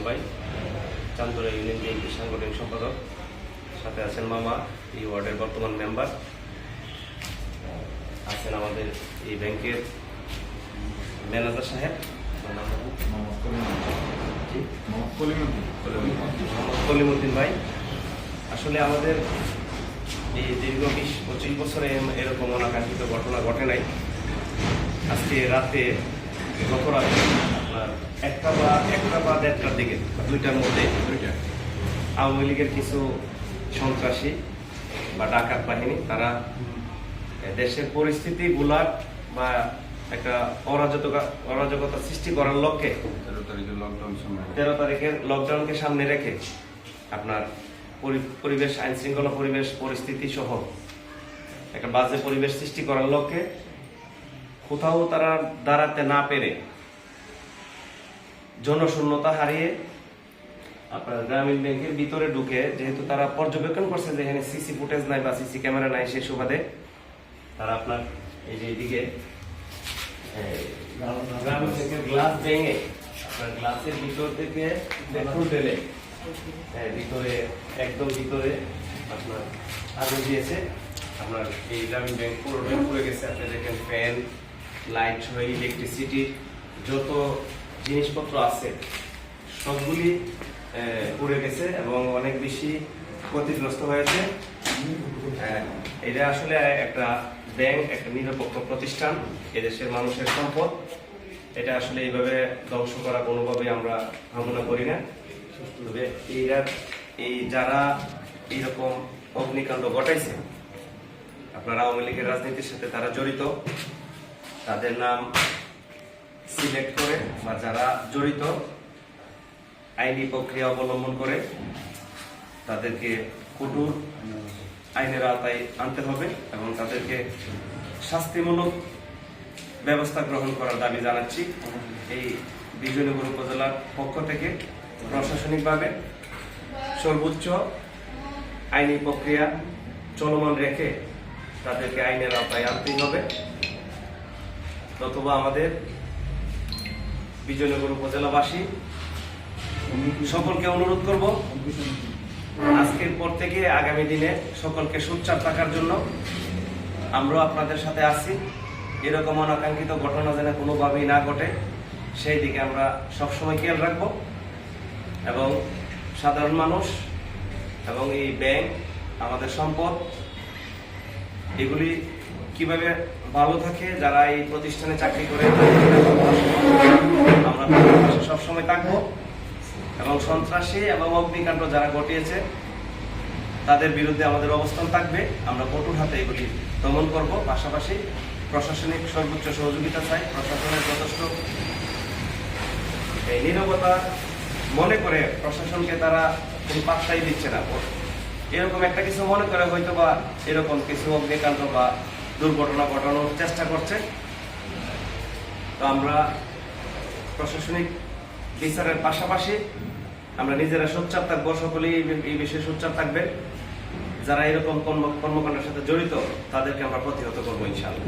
ভাই, চান্দুরা ইউনিয়ন বিএনপির সাংগঠনিক সম্পাদক। সাথে আছেন মামা, এই ওয়ার্ডের বর্তমান মেম্বার। আছেন আমাদের এই ব্যাংকের ম্যানেজার সাহেব, কলিমুদ্দিন ভাই। আসলে আমাদের এই দীর্ঘ 20-25 বছরে এরকম অনাকাঙ্ক্ষিত ঘটনা ঘটে নাই। আজকে রাতে, গত রাতে আপনার একটা বা 1:30টার দিকে, 2টার মধ্যে আওয়ামী লীগের কিছু সন্ত্রাসী বা ডাকাত বাহিনী তারা দেশের পরিস্থিতি গুলার বা একটা অরাজকতা সৃষ্টি করার লক্ষ্যে 13 তারিখের লকডাউনকে সামনে রেখে আপনার পরিবেশ, আইন শৃঙ্খলা পরিবেশ পরিস্থিতি সহ একটা বাজে পরিবেশ সৃষ্টি করার লক্ষ্যে কোথাও তারা দাঁড়াতে না পেরে জনশূন্যতা হারিয়ে আপনার গ্রামীণ ব্যাংকের ভিতরে ঢুকে, যেহেতু তারা পর্যবেক্ষণ করছে যে এখানে সিসি ফুটেজ নাই বা সিসি ক্যামেরা নাই, সেই সুবাদে তারা আপনার এই যে এইদিকে গ্রামীণ ব্যাংকের গ্লাস ভেঙে আপনার গ্লাসের ভিতর থেকে পেট্রোল ঢেলে ভিতরে, একদম ভিতরে আপনার আগুন দিয়েছে। আপনার এই গ্রামীণ ব্যাংক পুরো গেছে। আপনি দেখেন ফ্যান, লাইট সহ ইলেকট্রিসিটির যত জিনিসপত্র আছে সবগুলি পুড়ে গেছে এবং অনেক বেশি ক্ষতিগ্রস্ত হয়েছে। এটা আসলে একটা ব্যাংক, একটা নিরপেক্ষ প্রতিষ্ঠান, এদেশের মানুষের সম্পদ। এটা আসলে এইভাবে ধ্বংস করা কোনোভাবেই আমরা কামনা করি না। তবে এই যারা এইরকম অগ্নিকাণ্ড ঘটাইছে, আপনার আওয়ামী লীগের রাজনীতির সাথে তারা জড়িত, তাদের নাম সিলেক্ট করে বা যারা জড়িত আইনি প্রক্রিয়া অবলম্বন করে তাদেরকে কঠোর আইনের আওতায় আনতে হবে এবং তাদেরকে শাস্তিমূলক ব্যবস্থা গ্রহণ করার দাবি জানাচ্ছি। এই বিজয়নগর উপজেলার পক্ষ থেকে প্রশাসনিকভাবে সর্বোচ্চ আইনি প্রক্রিয়া চলমান রেখে তাদেরকে আইনের আওতায় আনতেই হবে। অথবা আমাদের বিজয়নগর উপজেলাবাসী সকলকে অনুরোধ করব, আজকের পর থেকে আগামী দিনে সকলকে সোচ্চার থাকার জন্য। আমরাও আপনাদের সাথে আছি। এরকম অনাকাঙ্ক্ষিত ঘটনা যেন কোনোভাবেই না ঘটে, সেই দিকে আমরা সবসময় খেয়াল রাখব এবং সাধারণ মানুষ এবং এই ব্যাংক আমাদের সম্পদ, এগুলি কিভাবে ভালো থাকে, যারা এই প্রতিষ্ঠানে চাকরি করে আমরা সবসময় থাকবো এবং সন্ত্রাসী এবং অগ্নিকাণ্ড যারা ঘটিয়েছে তাদের বিরুদ্ধে আমাদের অবস্থান থাকবে। আমরা কঠোর হাতে এগুলি দমন করব। পাশাপাশি প্রশাসনিক সর্বোচ্চ সহযোগিতা চাই। প্রশাসনের যথেষ্ট নীরবতা মনে করে প্রশাসনকে তারা কোনো পাত্তাই দিচ্ছে না। এরকম একটা কিছু মনে করে হয়তো বা এরকম কিছু অগ্নিকাণ্ড বা দুর্ঘটনা ঘটানোর চেষ্টা করছে। তো আমরা প্রশাসনিক বিচারের পাশাপাশি আমরা নিজেরা সোচ্চার থাকবো, সকলেই এই বিষয়ে সোচ্চার থাকবেন। যারা এরকম কর্মকাণ্ডের সাথে জড়িত তাদেরকে আমরা প্রতিহত করবো ইনশাআল্লাহ।